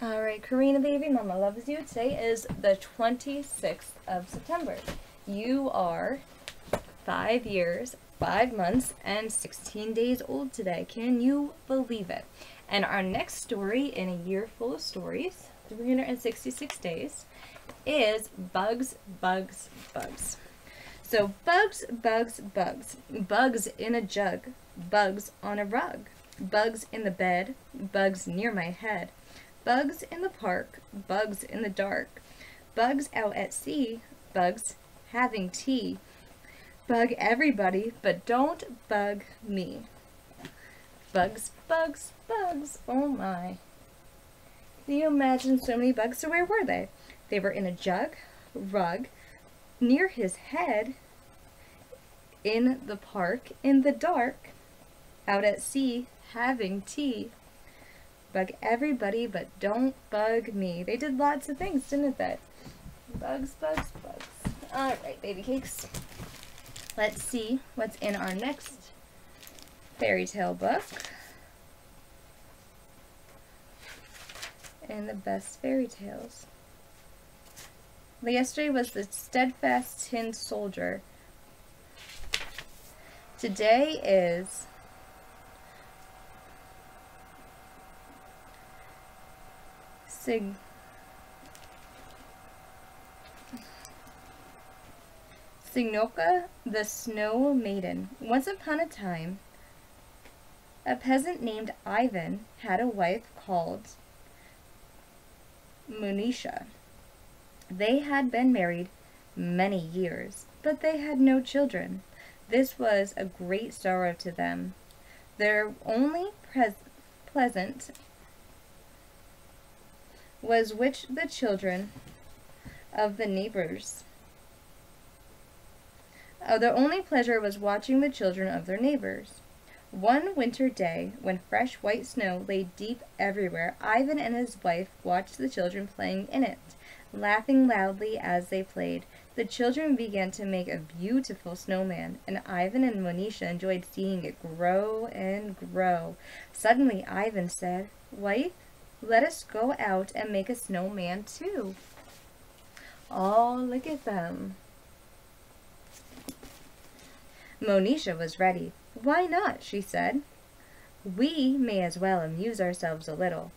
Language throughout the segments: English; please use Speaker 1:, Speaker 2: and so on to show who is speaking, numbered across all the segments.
Speaker 1: Alright, Karina baby, Mama loves you. Today is the 26th of September. You are 5 years, 5 months, and 16 days old today. Can you believe it? And our next story in a year full of stories, 366 days, is Bugs, Bugs, Bugs. So bugs, bugs, bugs. Bugs in a jug. Bugs on a rug. Bugs in the bed. Bugs near my head. Bugs in the park, bugs in the dark, bugs out at sea, bugs having tea. Bug everybody, but don't bug me. Bugs, bugs, bugs, oh my. Can you imagine so many bugs? So where were they? They were in a jug, rug, near his head, in the park, in the dark, out at sea, having tea. Bug everybody, but don't bug me. They did lots of things, didn't they? Bugs, bugs, bugs. Alright, baby cakes. Let's see what's in our next fairy tale book. And the best fairy tales. Yesterday was the steadfast tin soldier. Today is Snegourka, the Snow Maiden. Once upon a time, a peasant named Ivan had a wife called Monisha. They had been married many years, but they had no children. This was a great sorrow to them. Their only pleasant was which the children of the neighbors. Their only pleasure was watching the children of their neighbors. One winter day, when fresh white snow lay deep everywhere, Ivan and his wife watched the children playing in it, laughing loudly as they played. The children began to make a beautiful snowman, and Ivan and Monisha enjoyed seeing it grow and grow. Suddenly Ivan said, "Wife, let us go out and make a snowman too." Oh, look at them. Monisha was ready. "Why not?" she said. "We may as well amuse ourselves a little.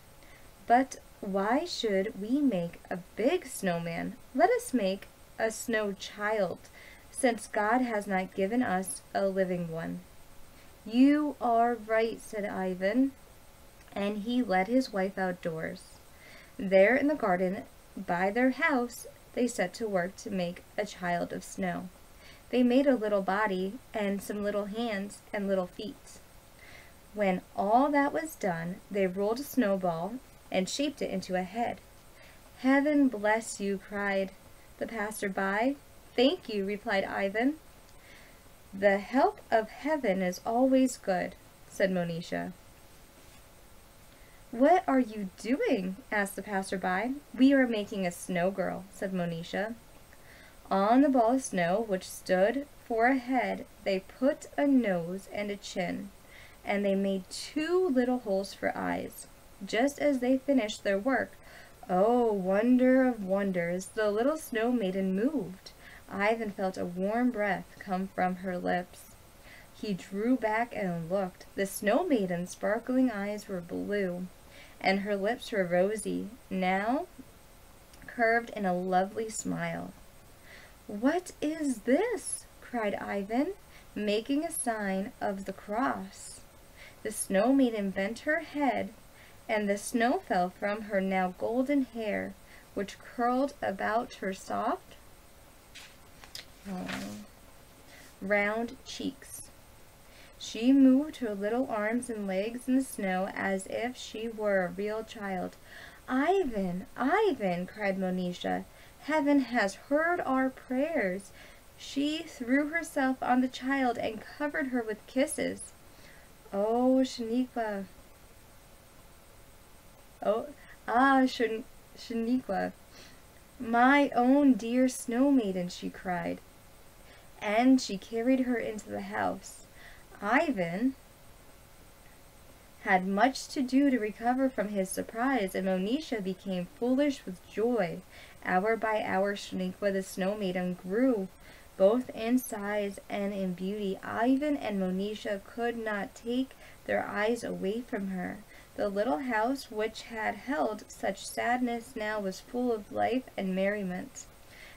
Speaker 1: But why should we make a big snowman? Let us make a snow child, since God has not given us a living one." "You are right," said Ivan, and he led his wife outdoors. There in the garden by their house, they set to work to make a child of snow. They made a little body and some little hands and little feet. When all that was done, they rolled a snowball and shaped it into a head. "Heaven bless you," cried the passer-by. "Thank you," replied Ivan. "The help of heaven is always good," said Monisha. "What are you doing?" asked the passer-by. "We are making a snow girl," said Monisha. On the ball of snow, which stood for a head, they put a nose and a chin, and they made 2 little holes for eyes. Just as they finished their work, oh, wonder of wonders, the little snow maiden moved. Ivan felt a warm breath come from her lips. He drew back and looked. The snow maiden's sparkling eyes were blue, and her lips were rosy, now curved in a lovely smile. "What is this?" cried Ivan, making a sign of the cross. The snow maiden bent her head, and the snow fell from her now golden hair, which curled about her soft, round cheeks. She moved her little arms and legs in the snow as if she were a real child. "Ivan, Ivan," cried Monisha, "heaven has heard our prayers." She threw herself on the child and covered her with kisses. "Oh, Snegourka. Snegourka, my own dear snow maiden," she cried. And she carried her into the house. Ivan had much to do to recover from his surprise, and Monisha became foolish with joy. Hour by hour, Snegourka the Snow Maiden grew, both in size and in beauty. Ivan and Monisha could not take their eyes away from her. The little house, which had held such sadness, now was full of life and merriment.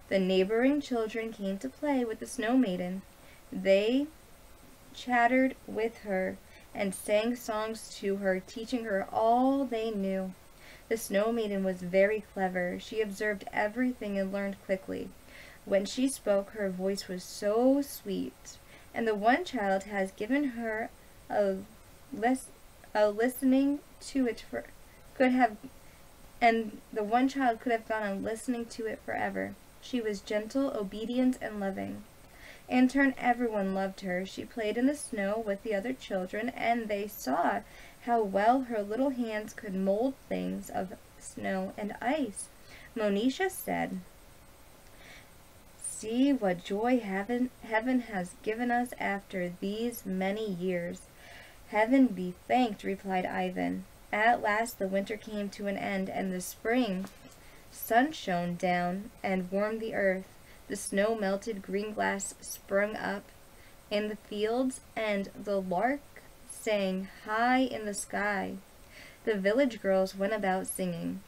Speaker 1: The neighboring children came to play with the Snow Maiden. They chattered with her and sang songs to her, teaching her all they knew. The Snow Maiden was very clever. She observed everything and learned quickly. When she spoke, her voice was so sweet, and the one child has given her a listening to it for the one child could have gone on listening to it forever. She was gentle, obedient, and loving. In turn, everyone loved her. She played in the snow with the other children, and they saw how well her little hands could mold things of snow and ice. Monisha said, "See what joy heaven has given us after these many years." "Heaven be thanked," replied Ivan. At last the winter came to an end, and the spring sun shone down and warmed the earth. The snow melted, green grass sprung up in the fields, and the lark sang high in the sky. The village girls went about singing,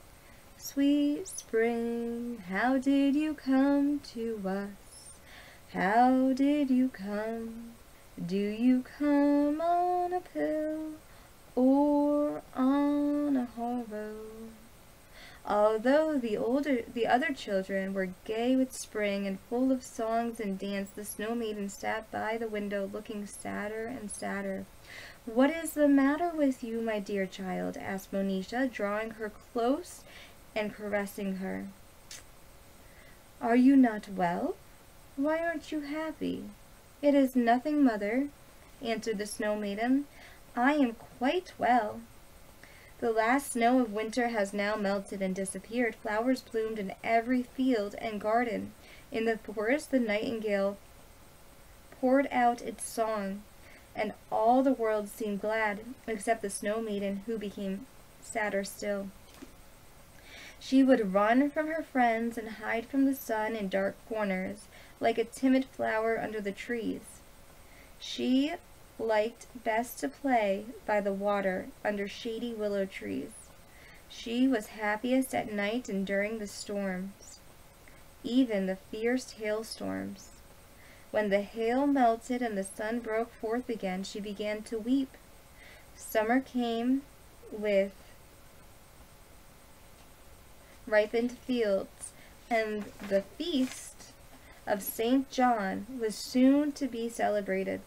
Speaker 1: "Sweet spring, how did you come to us? How did you come? Do you come on a pill or on a harrow?" Although the other children were gay with spring and full of songs and dance, the Snow Maiden sat by the window looking sadder and sadder. "What is the matter with you, my dear child?" asked Monisha, drawing her close and caressing her. "Are you not well? Why aren't you happy?" "It is nothing, mother," answered the Snow Maiden. "I am quite well. The last snow of winter has now melted and disappeared. Flowers bloomed in every field and garden. In the forest the nightingale poured out its song, and all the world seemed glad, except the Snow Maiden, who became sadder still. She would run from her friends and hide from the sun in dark corners, like a timid flower under the trees. She liked best to play by the water under shady willow trees. She was happiest at night and during the storms, even the fierce hailstorms. When the hail melted and the sun broke forth again, she began to weep. Summer came with ripened fields, and the feast of St. John was soon to be celebrated.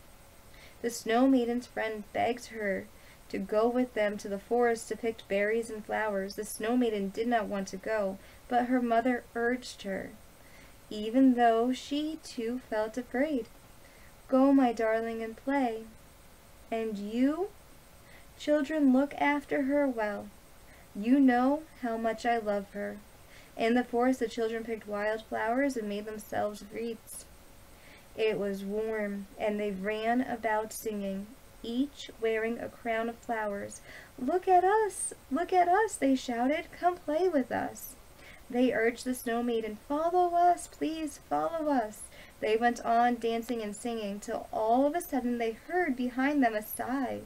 Speaker 1: The Snow Maiden's friend begged her to go with them to the forest to pick berries and flowers. The Snow Maiden did not want to go, but her mother urged her, even though she too felt afraid. "Go, my darling, and play. And you, children, look after her well. You know how much I love her." In the forest the children picked wild flowers and made themselves wreaths. It was warm, and they ran about singing, each wearing a crown of flowers. "Look at us! Look at us!" they shouted. "Come play with us." They urged the Snow Maiden, "Follow us, please, follow us." They went on dancing and singing, till all of a sudden they heard behind them a sigh.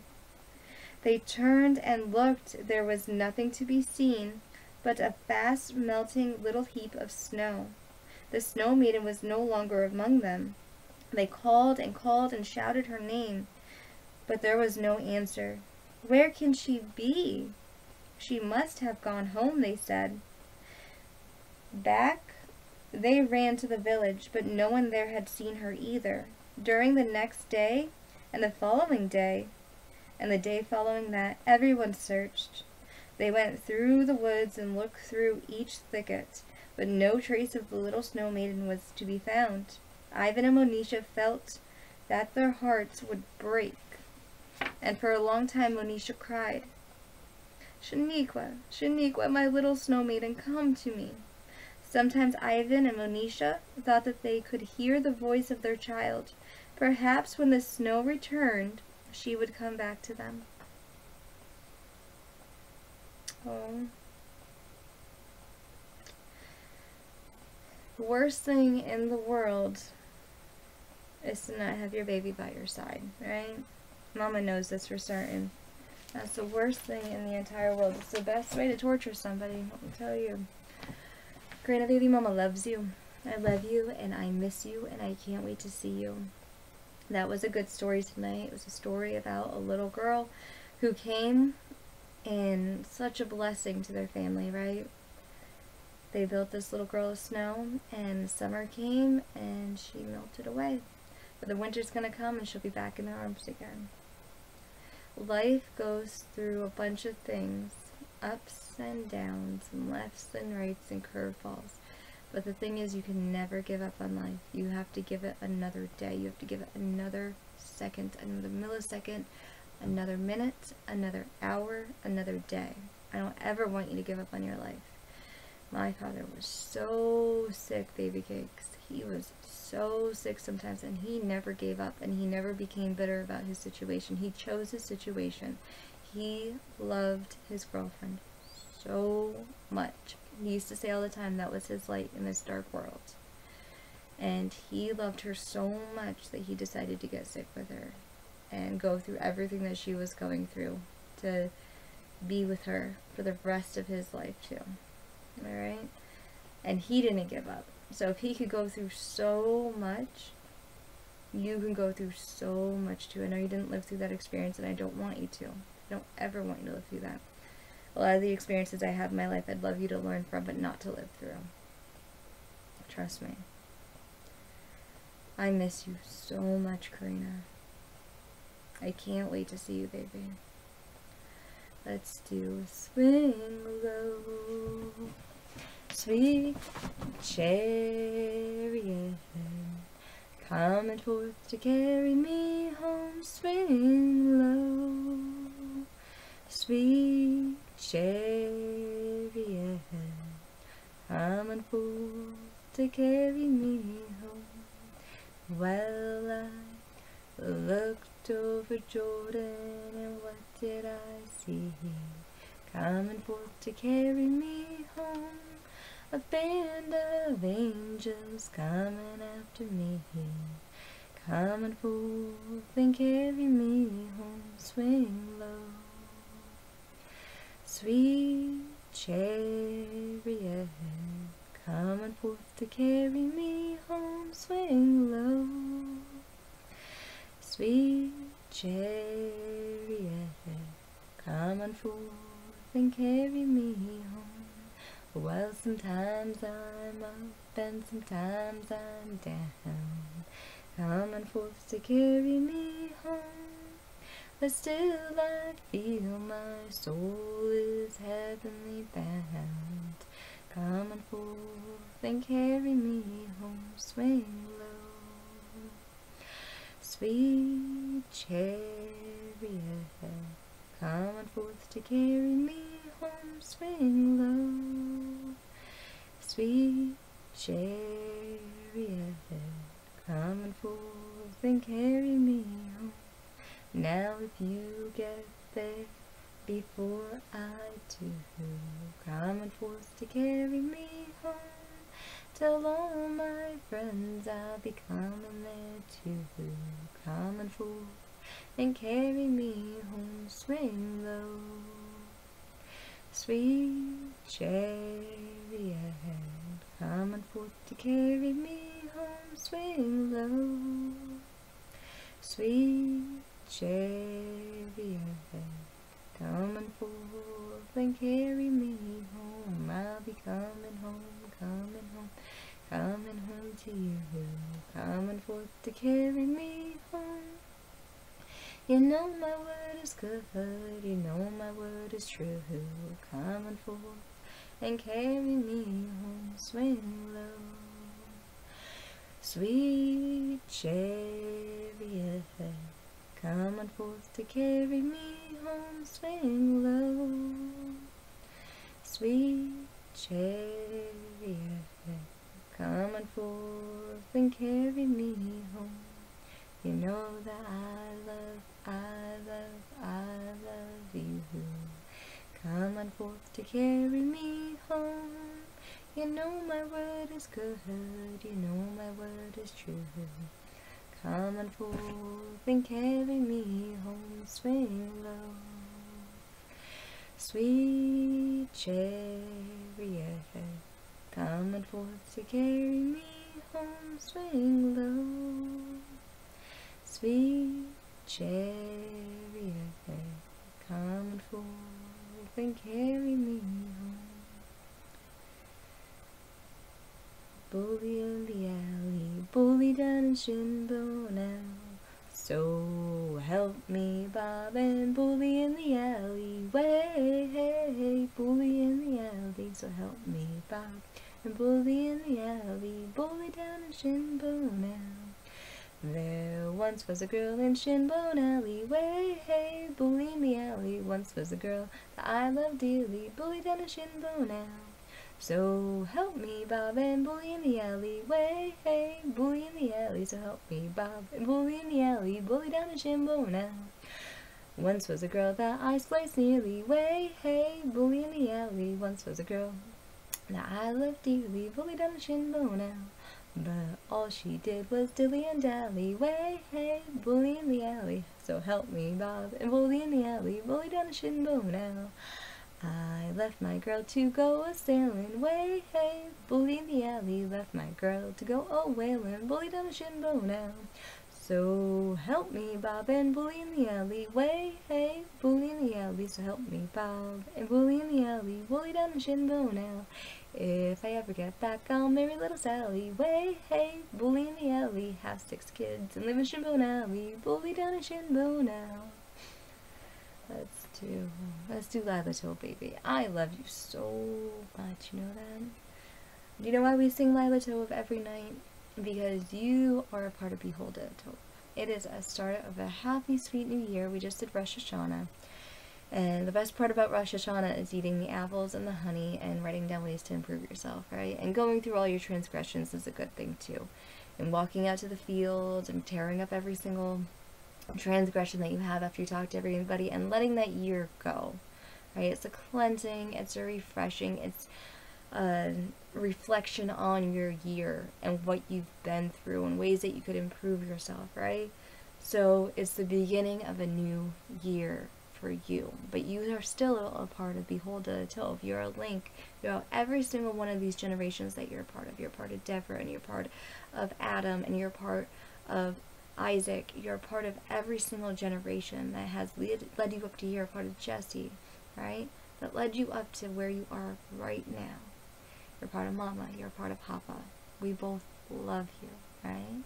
Speaker 1: They turned and looked. There was nothing to be seen but a fast melting little heap of snow. The Snow Maiden was no longer among them. They called and shouted her name, but there was no answer. "Where can she be? She must have gone home," they said. Back they ran to the village, but no one there had seen her either. During the next day, and the following day, and the day following that, everyone searched. They went through the woods and looked through each thicket, but no trace of the little Snow Maiden was to be found. Ivan and Monisha felt that their hearts would break, and for a long time Monisha cried, "Snegourka, Snegourka, my little Snow Maiden, come to me." Sometimes Ivan and Monisha thought that they could hear the voice of their child. Perhaps when the snow returned, she would come back to them. Oh. The worst thing in the world is to not have your baby by your side, right? Mama knows this for certain. That's the worst thing in the entire world. It's the best way to torture somebody, let me tell you. Karina, baby mama loves you. I love you, and I miss you, and I can't wait to see you. That was a good story tonight. It was a story about a little girl who came, and such a blessing to their family, right? They built this little girl of snow, and summer came, and she melted away. But the winter's gonna come, and she'll be back in their arms again. Life goes through a bunch of things, ups and downs, and lefts and rights, and curveballs. But the thing is, you can never give up on life. You have to give it another day. You have to give it another second, another millisecond, another minute, another hour, another day. I don't ever want you to give up on your life. My father was so sick, baby cakes. He was so sick sometimes, and he never gave up, and he never became bitter about his situation. He chose his situation. He loved his girlfriend so much. He used to say all the time that was his light in this dark world. And he loved her so much that he decided to get sick with her and go through everything that she was going through to be with her for the rest of his life too. Alright? And he didn't give up. So if he could go through so much, you can go through so much too. I know you didn't live through that experience, and I don't want you to. I don't ever want you to live through that. A lot of the experiences I have in my life, I'd love you to learn from, but not to live through. Trust me. I miss you so much, Karina. I can't wait to see you, baby. Let's do Swing Low, sweet chariot, coming forth to carry me home. Swing low, sweet chariot, coming forth to carry me home. Well, I looked over Jordan, and what did I see? Coming forth to carry me home, a band of angels coming after me, coming forth and carry me home. Swing low, sweet chariot, coming forth to carry me home. Swing low, sweet chariot, coming forth and carry me home. Well, sometimes I'm up and sometimes I'm down, coming forth to carry me home. But still I feel my soul is heavenly bound, coming forth and carry me home. Swing low, sweet chariot, coming forth to carry me home. Swing low, sweet chariot, coming forth and carry me home. Now if you get there before I do, coming forth to carry me home. Tell all my friends I'll be coming there too, coming forth and carry me home. Swing low, sweet chariot, coming forth to carry me home. Swing low, sweet chariot, coming forth and carry me home. I'll be coming home, coming home, coming home to you, coming forth to carry me home. You know my word is good, you know my word is true, coming forth and carry me home. Swing low, sweet chariot, coming forth to carry me home. Swing low, sweet chariot, coming forth and carry me home. You know that I love you, Come on forth to carry me home. You know my word is good, you know my word is true. Come on forth and carry me home, swing low. Sweet chariot, come on forth to carry me home, swing low. Sweet chariot, come on forth and carry me home. Bully in the alley, bully down in Shinbo now. So help me, Bob, and bully in the alley, way, hey, bully in the alley. So help me, Bob, and bully in the alley, bully down in Shinbo now. There once was a girl in Shinbone Alley, way, hey, bully in the alley. Once was a girl that I loved dearly, bully down in Shinbone now. So help me, Bob, and bully in the alley, way, hey, bully in the alley. So help me, Bob, and bully in the alley, bully down in Shinbone now. Once was a girl that I spliced nearly, way, hey, bully in the alley. Once was a girl that I loved dearly, bully down in Shinbone now. But all she did was dilly and dally, way, hey, bully in the alley. So help me, Bob, and bully in the alley, bully down in Shinbone now. I left my girl to go a-sailing, way, hey, bully in the alley. Left my girl to go a-whaling, bully down in Shinbone now. So help me, Bob, and bully in the alley, way, hey, bully in the alley. So help me, Bob, and bully in the alley, bully down in Shinbone now. If I ever get back, I'll marry little Sally, way, hey, bully in the alley. Have 6 kids and live in Shinbone Alley, bully down in Shinbone now. Let's do Lila Tove, baby. I love you so much, you know that? Do you know why we sing Lila Tove every night? Because you are a part of Behold It Tove. It is a start of a happy, sweet new year. We just did Rosh Hashanah. And the best part about Rosh Hashanah is eating the apples and the honey and writing down ways to improve yourself, right? And going through all your transgressions is a good thing too. And walking out to the field and tearing up every single transgression that you have after you talk to everybody and letting that year go, right? It's a cleansing, it's a refreshing, it's a reflection on your year and what you've been through and ways that you could improve yourself, right? So it's the beginning of a new year for you, but you are still a part of Behold It Tove. You're a link. You're every single one of these generations that you're a part of. You're part of Deborah, and you're part of Adam, and you're part of Isaac. You're a part of every single generation that has led you up to here. Part of Jesse, right? That led you up to where you are right now. You're part of Mama. You're part of Papa. We both love you, right?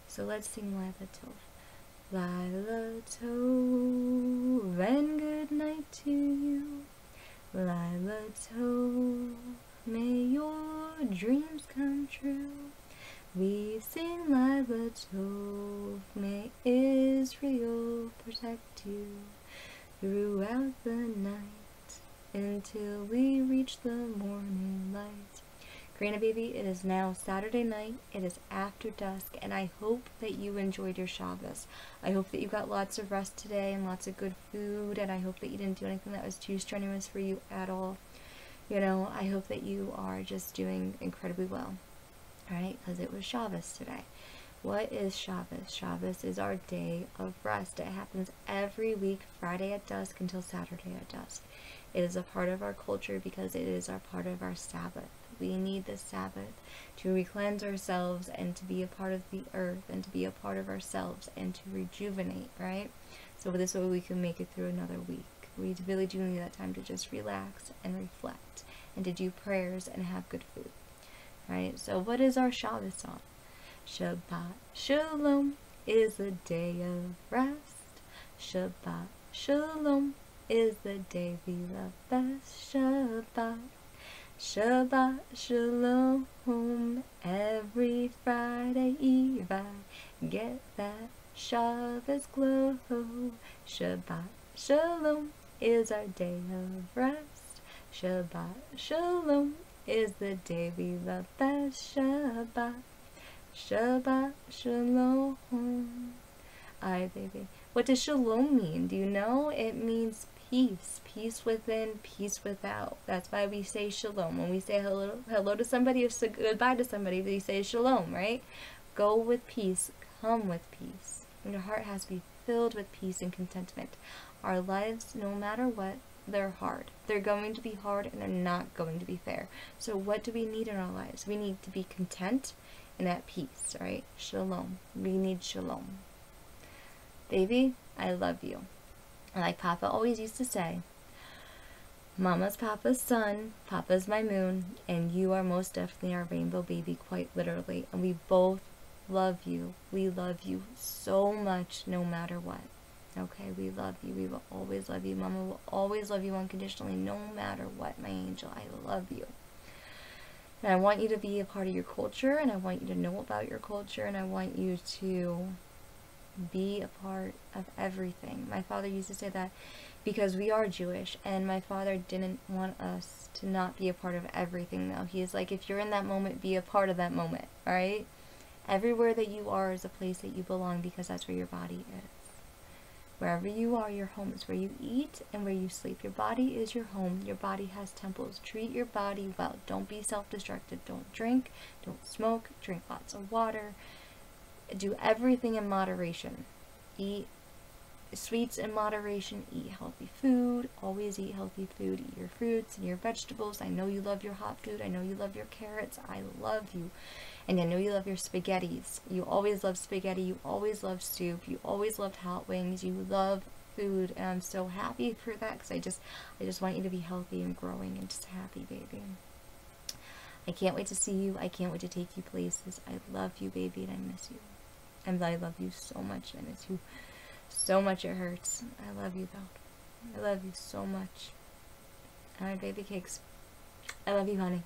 Speaker 1: So let's sing Lila Tove. Lila Tove, and good night to you. Lila Tove, may your dreams come true. We sing Lila Tove, may Israel protect you throughout the night until we reach the morning light. Karina, baby, it is now Saturday night. It is after dusk, and I hope that you enjoyed your Shabbos. I hope that you got lots of rest today and lots of good food, and I hope that you didn't do anything that was too strenuous for you at all. You know, I hope that you are just doing incredibly well, right? Because it was Shabbos today. What is Shabbos? Shabbos is our day of rest. It happens every week, Friday at dusk until Saturday at dusk. It is a part of our culture because it is a part of our Sabbath. We need the Sabbath to re-cleanse ourselves and to be a part of the earth and to be a part of ourselves and to rejuvenate, right? So this way we can make it through another week. We really do need that time to just relax and reflect and to do prayers and have good food, right? So what is our Shabbos song? Shabbat Shalom is the day of rest. Shabbat Shalom is the day we love best. Shabbat Shalom, every Friday Eve I get that Shabbos glow. Shabbat Shalom is our day of rest. Shabbat Shalom is the day we love best. Shabbat Shalom. Alright, baby. What does shalom mean? Do you know? It means peace. Peace within, peace without. That's why we say shalom. When we say hello to somebody, or say goodbye to somebody, we say shalom, right? Go with peace. Come with peace. And your heart has to be filled with peace and contentment. Our lives, no matter what, they're hard. They're going to be hard, and they're not going to be fair. So what do we need in our lives? We need to be content and at peace, right? Shalom. We need shalom. Baby, I love you. And like Papa always used to say, Mama's Papa's sun, Papa's my moon, and you are most definitely our rainbow baby, quite literally. And we both love you. We love you so much, no matter what. Okay, we love you. We will always love you. Mama will always love you unconditionally, no matter what, my angel. I love you. And I want you to be a part of your culture, and I want you to know about your culture, and I want you to be a part of everything. My father used to say that because we are Jewish, and my father didn't want us to not be a part of everything, though. He's like, if you're in that moment, be a part of that moment, alright? Everywhere that you are is a place that you belong, because that's where your body is. Wherever you are, your home is where you eat and where you sleep. Your body is your home. Your body has temples. Treat your body well. Don't be self-destructive. Don't drink. Don't smoke. Drink lots of water. Do everything in moderation. Eat sweets in moderation. Eat healthy food. Always eat healthy food. Eat your fruits and your vegetables. I know you love your hot food. I know you love your carrots. I love you. And I know you love your spaghettis. You always love spaghetti. You always love soup. You always loved hot wings. You love food. And I'm so happy for that, because I just want you to be healthy and growing and just happy, baby. I can't wait to see you. I can't wait to take you places. I love you, baby, and I miss you. And I love you so much. I miss you so much. It hurts. I love you, though. I love you so much. Alright, baby cakes. I love you, honey.